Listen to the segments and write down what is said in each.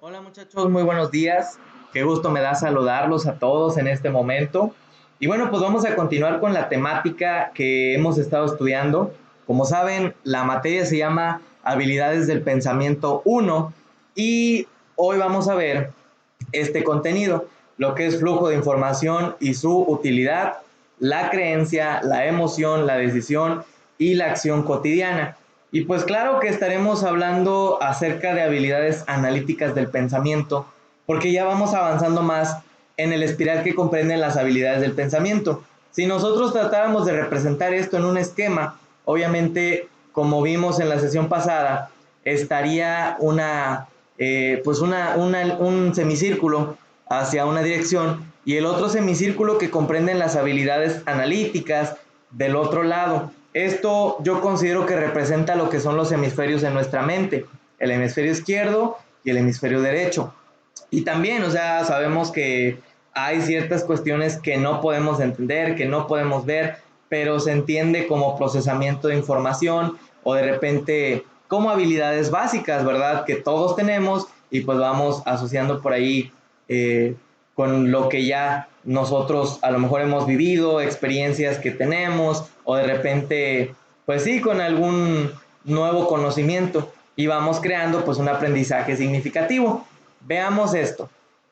Hola muchachos, muy buenos días. Qué gusto me da saludarlos a todos en este momento. Y bueno, pues vamos a continuar con la temática que hemos estado estudiando. Como saben, la materia se llama Habilidades del Pensamiento 1 y hoy vamos a ver este contenido, lo que es flujo de información y su utilidad, la creencia, la emoción, la decisión y la acción cotidiana. Y pues claro que estaremos hablando acerca de habilidades analíticas del pensamiento, porque ya vamos avanzando más en el espiral que comprenden las habilidades del pensamiento. Si nosotros tratáramos de representar esto en un esquema, obviamente, como vimos en la sesión pasada, estaría un semicírculo hacia una dirección y el otro semicírculo que comprenden las habilidades analíticas del otro lado. Esto yo considero que representa lo que son los hemisferios en nuestra mente, el hemisferio izquierdo y el hemisferio derecho. Y también, o sea, sabemos que hay ciertas cuestiones que no podemos entender, que no podemos ver, pero se entiende como procesamiento de información o de repente como habilidades básicas, ¿verdad? Que todos tenemos y pues vamos asociando por ahí con lo que ya nosotros a lo mejor hemos vivido, experiencias que tenemos o de repente, pues sí, con algún nuevo conocimiento y vamos creando pues un aprendizaje significativo. Veamos esto.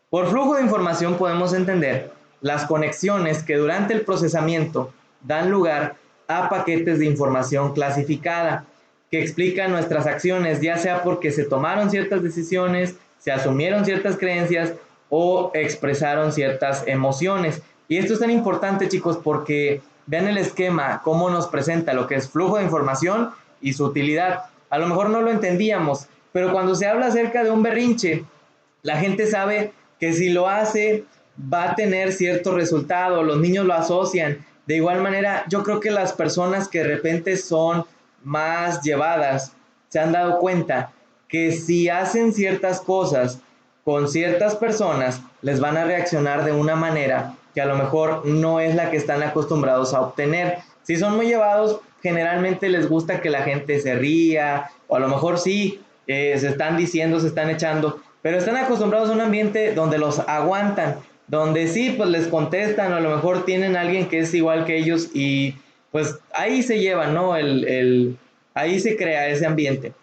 Por flujo de información podemos entender las conexiones que durante el procesamiento dan lugar a paquetes de información clasificada que explican nuestras acciones, ya sea porque se tomaron ciertas decisiones, se asumieron ciertas creencias o expresaron ciertas emociones. Y esto es tan importante, chicos, porque vean el esquema, cómo nos presenta lo que es flujo de información y su utilidad. A lo mejor no lo entendíamos, pero cuando se habla acerca de un berrinche, la gente sabe que si lo hace va a tener cierto resultado, los niños lo asocian. De igual manera, yo creo que las personas que de repente son más llevadas se han dado cuenta que si hacen ciertas cosas con ciertas personas, les van a reaccionar de una manera que a lo mejor no es la que están acostumbrados a obtener. Si son muy llevados, generalmente les gusta que la gente se ría, o a lo mejor sí, se están diciendo, se están echando, pero están acostumbrados a un ambiente donde los aguantan, donde sí, pues les contestan, o a lo mejor tienen a alguien que es igual que ellos y pues ahí se lleva, ¿no? Ahí se crea ese ambiente.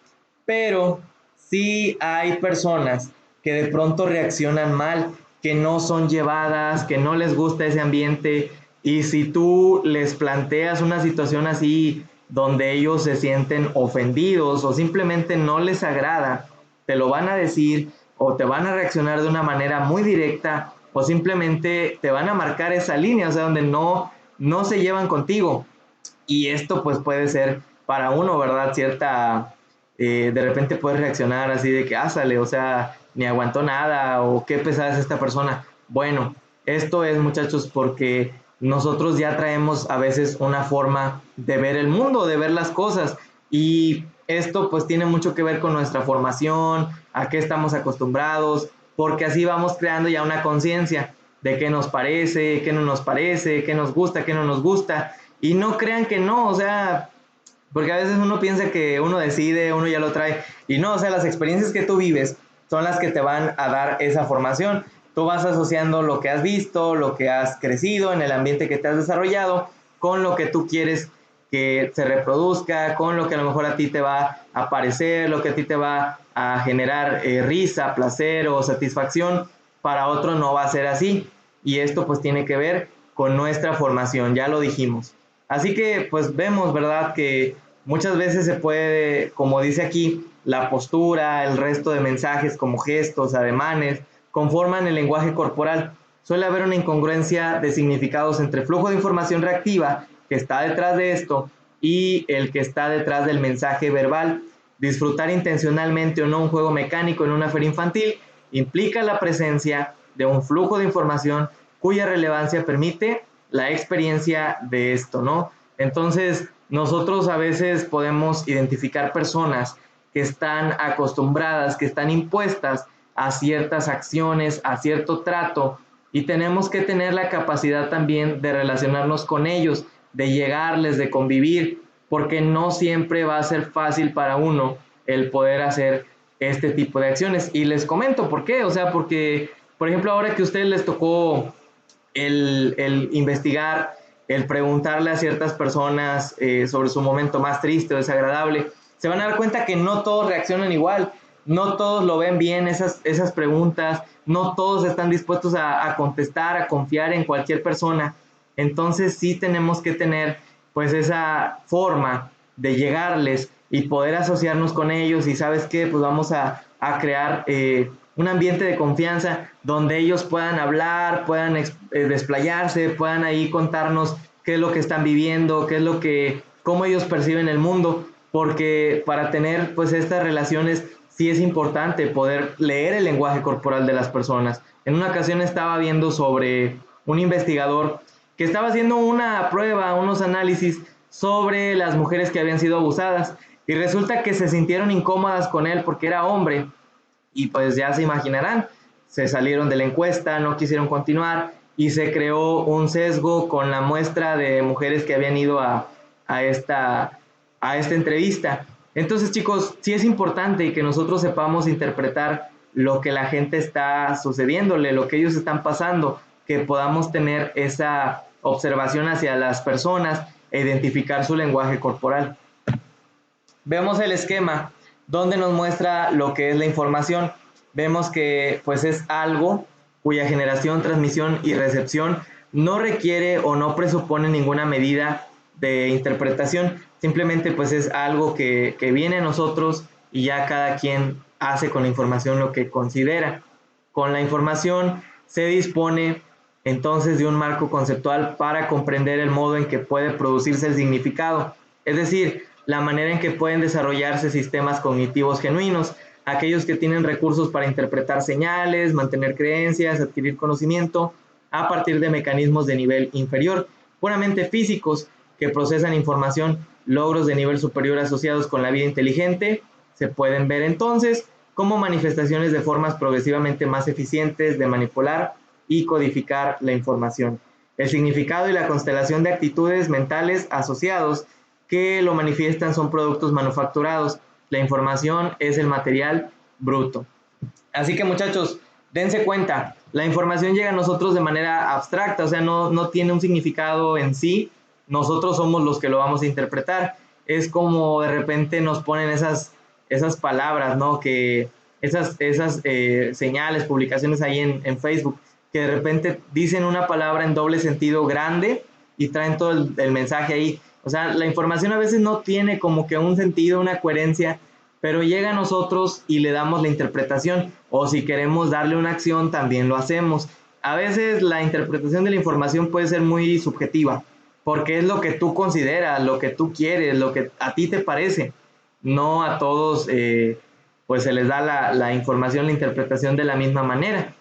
Pero sí hay personas que de pronto reaccionan mal, que no son llevadas, que no les gusta ese ambiente y si tú les planteas una situación así donde ellos se sienten ofendidos o simplemente no les agrada, te lo van a decir o te van a reaccionar de una manera muy directa o simplemente te van a marcar esa línea, o sea, donde no se llevan contigo. Y esto pues puede ser para uno, ¿verdad? De repente puedes reaccionar así de que, sale, o sea, ni aguantó nada o qué pesada es esta persona. Bueno, esto es muchachos porque nosotros ya traemos a veces una forma de ver el mundo, de ver las cosas y esto pues tiene mucho que ver con nuestra formación, a qué estamos acostumbrados, porque así vamos creando ya una conciencia de qué nos parece, qué no nos parece, qué nos gusta, qué no nos gusta. Y no crean que no, o sea, porque a veces uno piensa que uno decide, uno ya lo trae, y no, o sea, las experiencias que tú vives son las que te van a dar esa formación. Tú vas asociando lo que has visto, lo que has crecido en el ambiente que te has desarrollado, con lo que tú quieres que se reproduzca, con lo que a lo mejor a ti te va a parecer, lo que a ti te va a generar risa, placer o satisfacción, para otro no va a ser así. Y esto pues tiene que ver con nuestra formación, ya lo dijimos. Así que pues vemos, ¿verdad? Que muchas veces se puede, como dice aquí, la postura, el resto de mensajes como gestos, ademanes, conforman el lenguaje corporal. Suele haber una incongruencia de significados entre flujo de información reactiva que está detrás de esto y el que está detrás del mensaje verbal. Disfrutar intencionalmente o no un juego mecánico en una feria infantil implica la presencia de un flujo de información cuya relevancia permite la experiencia de esto, ¿no? Entonces, nosotros a veces podemos identificar personas que están acostumbradas, que están impuestas a ciertas acciones, a cierto trato, y tenemos que tener la capacidad también de relacionarnos con ellos, de llegarles, de convivir, porque no siempre va a ser fácil para uno el poder hacer este tipo de acciones. Y les comento por qué, o sea, porque, por ejemplo, ahora que a ustedes les tocó el investigar, el preguntarle a ciertas personas sobre su momento más triste o desagradable, se van a dar cuenta que no todos reaccionan igual, no todos lo ven bien esas preguntas, no todos están dispuestos a contestar, a confiar en cualquier persona. Entonces sí tenemos que tener pues esa forma de llegarles y poder asociarnos con ellos, y sabes qué, pues vamos a crear un ambiente de confianza donde ellos puedan hablar, puedan desplayarse, puedan ahí contarnos qué es lo que están viviendo, qué es lo que, cómo ellos perciben el mundo, porque para tener pues estas relaciones sí es importante poder leer el lenguaje corporal de las personas. En una ocasión estaba viendo sobre un investigador que estaba haciendo una prueba, unos análisis sobre las mujeres que habían sido abusadas, y resulta que se sintieron incómodas con él porque era hombre, y pues ya se imaginarán, se salieron de la encuesta, no quisieron continuar, y se creó un sesgo con la muestra de mujeres que habían ido a esta entrevista. Entonces, chicos, sí es importante que nosotros sepamos interpretar lo que la gente está sucediéndole, lo que ellos están pasando, que podamos tener esa observación hacia las personas e identificar su lenguaje corporal. Vemos el esquema donde nos muestra lo que es la información. Vemos que pues es algo cuya generación, transmisión y recepción no requiere o no presupone ninguna medida de interpretación. Simplemente pues es algo que viene a nosotros y ya cada quien hace con la información lo que considera. Con la información se dispone entonces de un marco conceptual para comprender el modo en que puede producirse el significado, es decir, la manera en que pueden desarrollarse sistemas cognitivos genuinos, aquellos que tienen recursos para interpretar señales, mantener creencias, adquirir conocimiento a partir de mecanismos de nivel inferior, puramente físicos, que procesan información. Logros de nivel superior asociados con la vida inteligente se pueden ver entonces como manifestaciones de formas progresivamente más eficientes de manipular y codificar la información. El significado y la constelación de actitudes mentales asociados que lo manifiestan son productos manufacturados. La información es el material bruto. Así que, muchachos, dense cuenta, la información llega a nosotros de manera abstracta, o sea, no tiene un significado en sí, nosotros somos los que lo vamos a interpretar. Es como de repente nos ponen esas palabras, ¿no? Que esas señales, publicaciones ahí en Facebook, que de repente dicen una palabra en doble sentido grande y traen todo el mensaje ahí. O sea, la información a veces no tiene como que un sentido, una coherencia, pero llega a nosotros y le damos la interpretación, o si queremos darle una acción también lo hacemos. A veces la interpretación de la información puede ser muy subjetiva, porque es lo que tú consideras, lo que tú quieres, lo que a ti te parece. No a todos pues se les da la información, la interpretación de la misma manera.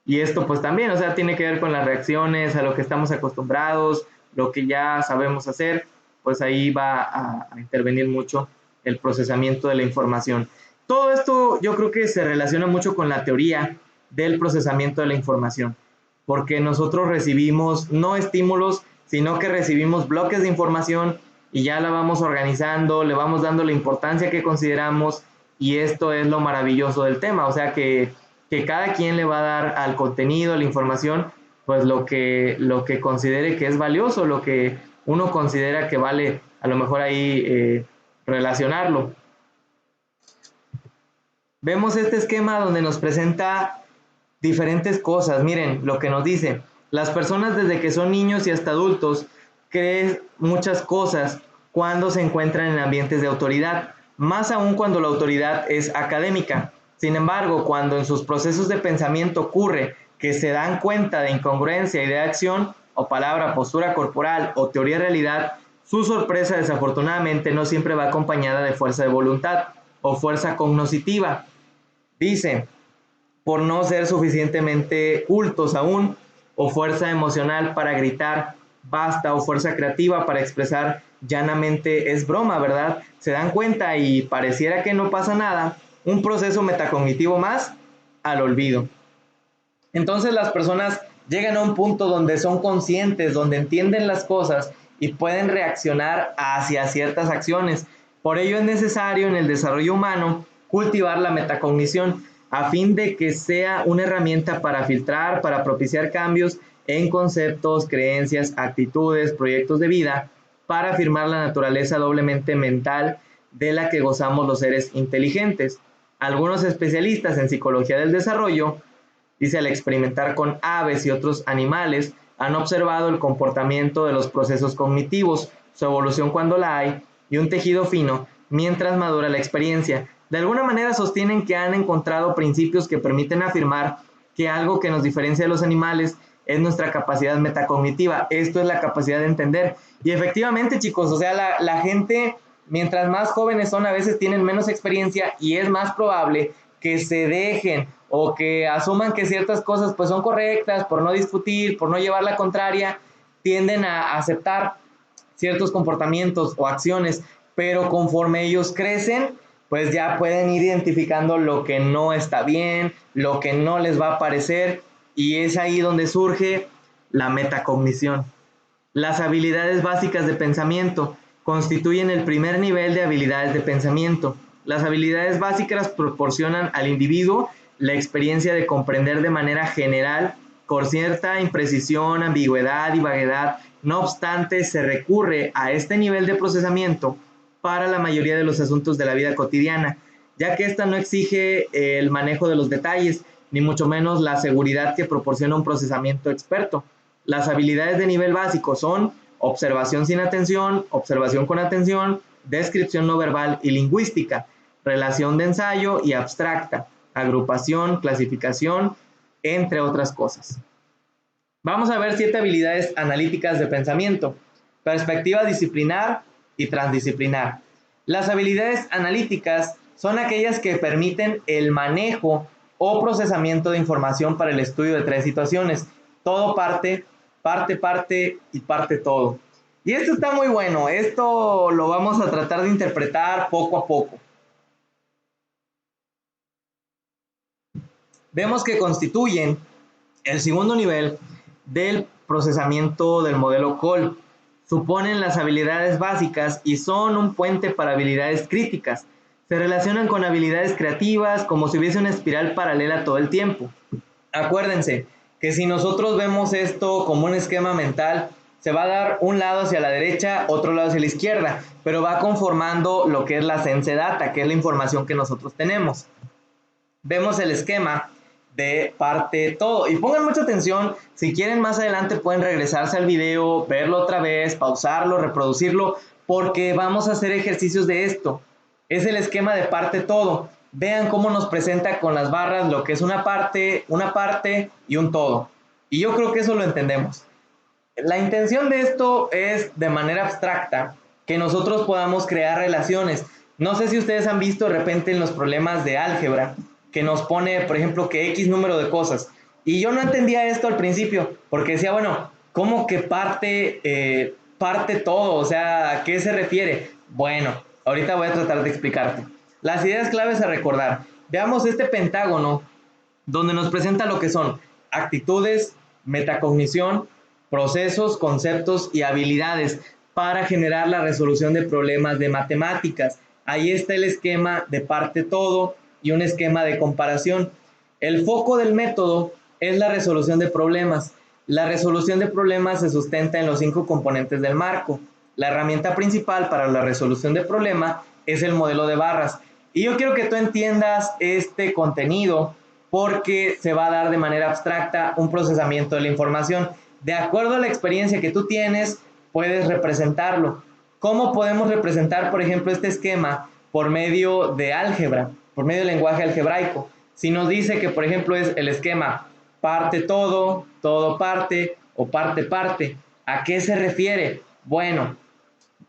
Y esto pues también, o sea, tiene que ver con las reacciones, a lo que estamos acostumbrados, lo que ya sabemos hacer, pues ahí va a intervenir mucho el procesamiento de la información. Todo esto yo creo que se relaciona mucho con la teoría del procesamiento de la información, porque nosotros recibimos no estímulos, sino que recibimos bloques de información y ya la vamos organizando, le vamos dando la importancia que consideramos, y esto es lo maravilloso del tema, o sea que cada quien le va a dar al contenido, a la información, pues lo que considere que es valioso, lo que uno considera que vale a lo mejor ahí relacionarlo. Vemos este esquema donde nos presenta diferentes cosas. Miren lo que nos dice: las personas desde que son niños y hasta adultos creen muchas cosas cuando se encuentran en ambientes de autoridad, más aún cuando la autoridad es académica. Sin embargo, cuando en sus procesos de pensamiento ocurre que se dan cuenta de incongruencia, idea de acción o palabra, postura corporal o teoría de realidad, su sorpresa desafortunadamente no siempre va acompañada de fuerza de voluntad o fuerza cognoscitiva. Dice, por no ser suficientemente cultos aún, o fuerza emocional para gritar basta, o fuerza creativa para expresar llanamente es broma, ¿verdad? Se dan cuenta y pareciera que no pasa nada, un proceso metacognitivo más al olvido. Entonces las personas llegan a un punto donde son conscientes, donde entienden las cosas y pueden reaccionar hacia ciertas acciones. Por ello es necesario en el desarrollo humano cultivar la metacognición a fin de que sea una herramienta para filtrar, para propiciar cambios en conceptos, creencias, actitudes, proyectos de vida, para afirmar la naturaleza doblemente mental de la que gozamos los seres inteligentes. Algunos especialistas en psicología del desarrollo, dice, al experimentar con aves y otros animales, han observado el comportamiento de los procesos cognitivos, su evolución cuando la hay, y un tejido fino mientras madura la experiencia. De alguna manera sostienen que han encontrado principios que permiten afirmar que algo que nos diferencia de los animales es nuestra capacidad metacognitiva. Esto es la capacidad de entender. Y efectivamente, chicos, o sea, la gente, mientras más jóvenes son, a veces tienen menos experiencia y es más probable que se dejen o que asuman que ciertas cosas pues son correctas por no discutir, por no llevar la contraria, tienden a aceptar ciertos comportamientos o acciones, pero conforme ellos crecen, pues ya pueden ir identificando lo que no está bien, lo que no les va a parecer, y es ahí donde surge la metacognición. Las habilidades básicas de pensamiento constituyen el primer nivel de habilidades de pensamiento. Las habilidades básicas proporcionan al individuo la experiencia de comprender de manera general, con cierta imprecisión, ambigüedad y vaguedad. No obstante, se recurre a este nivel de procesamiento para la mayoría de los asuntos de la vida cotidiana, ya que ésta no exige el manejo de los detalles, ni mucho menos la seguridad que proporciona un procesamiento experto. Las habilidades de nivel básico son observación sin atención, observación con atención, descripción no verbal y lingüística, relación de ensayo y abstracta, agrupación, clasificación, entre otras cosas. Vamos a ver 7 habilidades analíticas de pensamiento: perspectiva disciplinar y transdisciplinar. Las habilidades analíticas son aquellas que permiten el manejo o procesamiento de información para el estudio de 3 situaciones: todo parte, parte y parte todo. Y esto está muy bueno, esto lo vamos a tratar de interpretar poco a poco. Vemos que constituyen el segundo nivel del procesamiento del modelo Cole. Suponen las habilidades básicas y son un puente para habilidades críticas. Se relacionan con habilidades creativas como si hubiese una espiral paralela todo el tiempo. Acuérdense que si nosotros vemos esto como un esquema mental, se va a dar un lado hacia la derecha, otro lado hacia la izquierda, pero va conformando lo que es la sense data, que es la información que nosotros tenemos. Vemos el esquema de parte todo, y pongan mucha atención. Si quieren, más adelante pueden regresarse al video, verlo otra vez, pausarlo, reproducirlo, porque vamos a hacer ejercicios de esto. Es el esquema de parte todo. Vean cómo nos presenta con las barras lo que es una parte y un todo, y yo creo que eso lo entendemos. La intención de esto es, de manera abstracta, que nosotros podamos crear relaciones. No sé si ustedes han visto de repente en los problemas de álgebra que nos pone, por ejemplo, que X número de cosas. Y yo no entendía esto al principio, porque decía, bueno, ¿cómo que parte todo? O sea, ¿a qué se refiere? Bueno, ahorita voy a tratar de explicarte. Las ideas claves a recordar. Veamos este pentágono donde nos presenta lo que son actitudes, metacognición, procesos, conceptos y habilidades para generar la resolución de problemas de matemáticas. Ahí está el esquema de parte todo y un esquema de comparación. El foco del método es la resolución de problemas. La resolución de problemas se sustenta en los 5 componentes del marco. La herramienta principal para la resolución de problema es el modelo de barras. Y yo quiero que tú entiendas este contenido porque se va a dar de manera abstracta un procesamiento de la información. De acuerdo a la experiencia que tú tienes, puedes representarlo. ¿Cómo podemos representar, por ejemplo, este esquema? Por medio de álgebra, por medio del lenguaje algebraico. Si nos dice que, por ejemplo, es el esquema parte todo, todo parte o parte parte, ¿a qué se refiere? Bueno,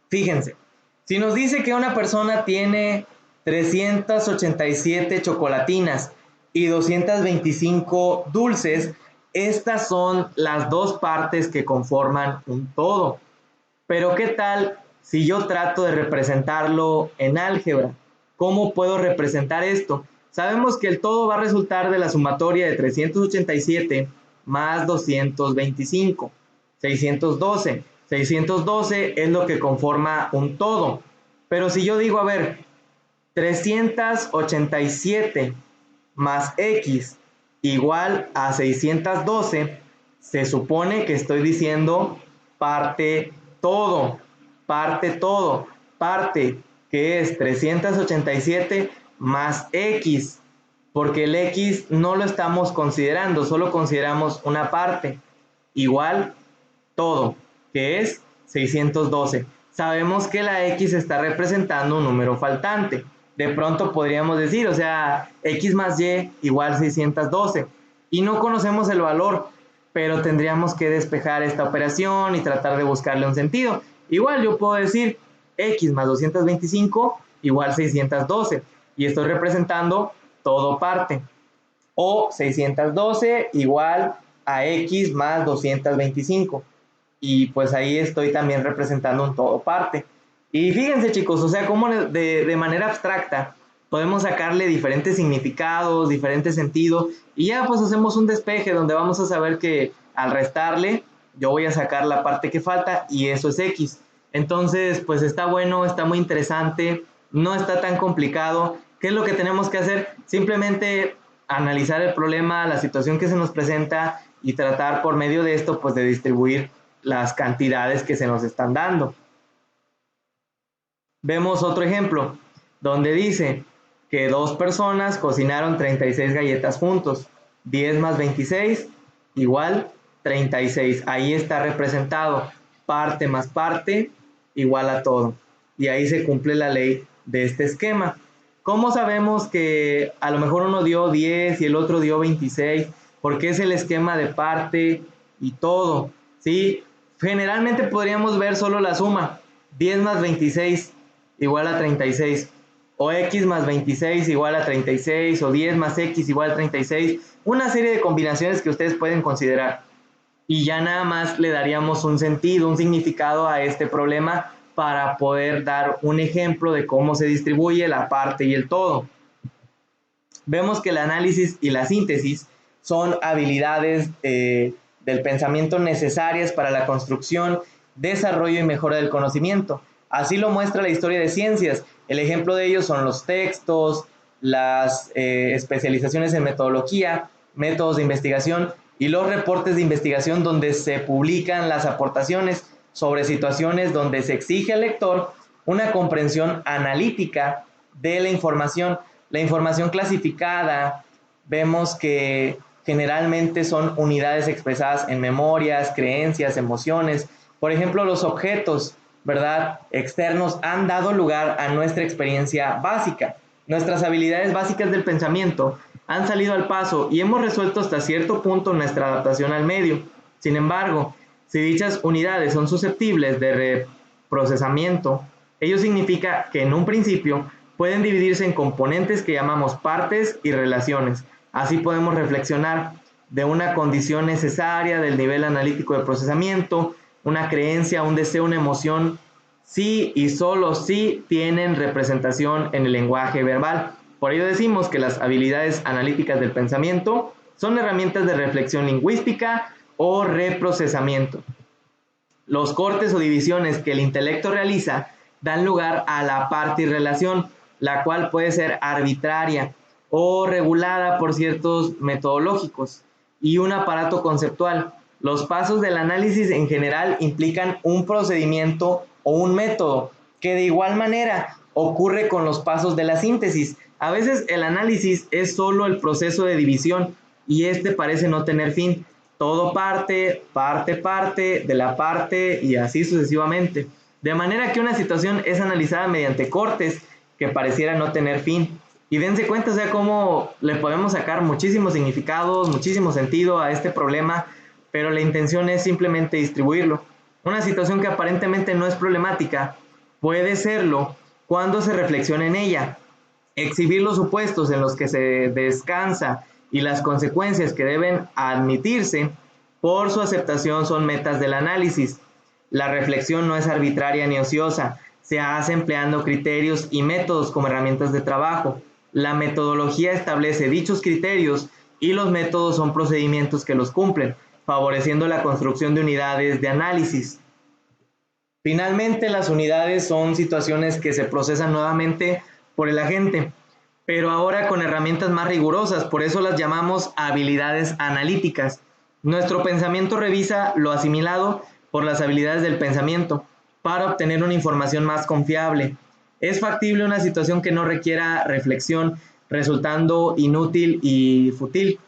fíjense, si nos dice que una persona tiene 387 chocolatinas y 225 dulces, estas son las 2 partes que conforman un todo. Pero ¿qué tal si yo trato de representarlo en álgebra? ¿Cómo puedo representar esto? Sabemos que el todo va a resultar de la sumatoria de 387 más 225, 612. 612 es lo que conforma un todo. Pero si yo digo, a ver, 387 más x igual a 612, se supone que estoy diciendo parte todo, parte que es 387 más x, porque el x no lo estamos considerando, solo consideramos una parte, igual todo, que es 612. Sabemos que la x está representando un número faltante. De pronto podríamos decir, o sea, x más y igual 612. Y no conocemos el valor, pero tendríamos que despejar esta operación y tratar de buscarle un sentido. Igual yo puedo decir x más 225 igual 612. Y estoy representando todo parte. O 612 igual a x más 225. Y pues ahí estoy también representando un todo parte. Y fíjense chicos, o sea, cómo de manera abstracta podemos sacarle diferentes significados, diferentes sentidos, y ya pues hacemos un despeje donde vamos a saber que al restarle, yo voy a sacar la parte que falta y eso es x. Entonces, pues está bueno, está muy interesante, no está tan complicado. ¿Qué es lo que tenemos que hacer? Simplemente analizar el problema, la situación que se nos presenta y tratar por medio de esto, pues de distribuir las cantidades que se nos están dando. Vemos otro ejemplo donde dice que dos personas cocinaron 36 galletas juntos. 10 más 26 igual 36. Ahí está representado parte más parte igual a todo. Y ahí se cumple la ley de este esquema. ¿Cómo sabemos que a lo mejor uno dio 10 y el otro dio 26? Porque es el esquema de parte y todo, ¿sí? Generalmente podríamos ver solo la suma, 10 más 26 igual a 36, o x más 26 igual a 36, o 10 más x igual a 36, una serie de combinaciones que ustedes pueden considerar. Y ya nada más le daríamos un sentido, un significado a este problema para poder dar un ejemplo de cómo se distribuye la parte y el todo. Vemos que el análisis y la síntesis son habilidades del pensamiento necesarias para la construcción, desarrollo y mejora del conocimiento. Así lo muestra la historia de ciencias. El ejemplo de ellos son los textos, las especializaciones en metodología, métodos de investigación y los reportes de investigación donde se publican las aportaciones sobre situaciones donde se exige al lector una comprensión analítica de la información. La información clasificada, vemos que generalmente son unidades expresadas en memorias, creencias, emociones. Por ejemplo, los objetos, ¿verdad?, externos han dado lugar a nuestra experiencia básica. Nuestras habilidades básicas del pensamiento han salido al paso y hemos resuelto hasta cierto punto nuestra adaptación al medio. Sin embargo, si dichas unidades son susceptibles de reprocesamiento, ello significa que en un principio pueden dividirse en componentes que llamamos partes y relaciones. Así podemos reflexionar de una condición necesaria del nivel analítico de procesamiento, una creencia, un deseo, una emoción, sí y solo sí tienen representación en el lenguaje verbal. Por ello decimos que las habilidades analíticas del pensamiento son herramientas de reflexión lingüística o reprocesamiento. Los cortes o divisiones que el intelecto realiza dan lugar a la parte y relación, la cual puede ser arbitraria o regulada por ciertos metodológicos y un aparato conceptual. Los pasos del análisis en general implican un procedimiento o un método que de igual manera ocurre con los pasos de la síntesis. A veces el análisis es solo el proceso de división y este parece no tener fin. Todo parte de la parte y así sucesivamente. De manera que una situación es analizada mediante cortes que pareciera no tener fin. Y dense cuenta, o sea, cómo le podemos sacar muchísimos significados, muchísimo sentido a este problema, pero la intención es simplemente distribuirlo. Una situación que aparentemente no es problemática puede serlo cuando se reflexiona en ella. Exhibir los supuestos en los que se descansa y las consecuencias que deben admitirse por su aceptación son metas del análisis. La reflexión no es arbitraria ni ociosa, se hace empleando criterios y métodos como herramientas de trabajo. La metodología establece dichos criterios y los métodos son procedimientos que los cumplen, favoreciendo la construcción de unidades de análisis. Finalmente, las unidades son situaciones que se procesan nuevamente por el agente, pero ahora con herramientas más rigurosas, por eso las llamamos habilidades analíticas. Nuestro pensamiento revisa lo asimilado por las habilidades del pensamiento para obtener una información más confiable. Es factible una situación que no requiera reflexión, resultando inútil y fútil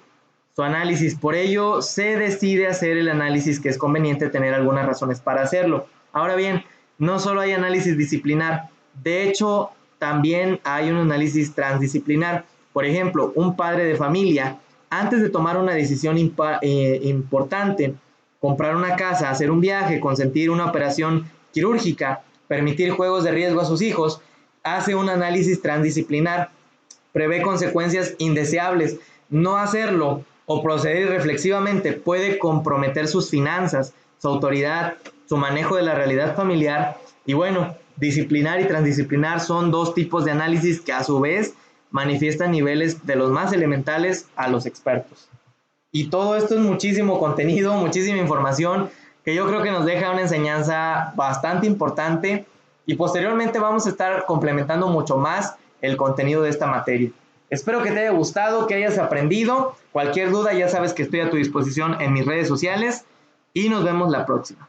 su análisis. Por ello, se decide hacer el análisis que es conveniente tener algunas razones para hacerlo. Ahora bien, no solo hay análisis disciplinar, de hecho, también hay un análisis transdisciplinar. Por ejemplo, un padre de familia, antes de tomar una decisión importante, comprar una casa, hacer un viaje, consentir una operación quirúrgica, permitir juegos de riesgo a sus hijos, hace un análisis transdisciplinar, prevé consecuencias indeseables. No hacerlo o proceder irreflexivamente puede comprometer sus finanzas, su autoridad, su manejo de la realidad familiar. Y bueno, disciplinar y transdisciplinar son dos tipos de análisis que a su vez manifiestan niveles de los más elementales a los expertos. Y todo esto es muchísimo contenido, muchísima información que yo creo que nos deja una enseñanza bastante importante y posteriormente vamos a estar complementando mucho más el contenido de esta materia. Espero que te haya gustado, que hayas aprendido. Cualquier duda ya sabes que estoy a tu disposición en mis redes sociales y nos vemos la próxima.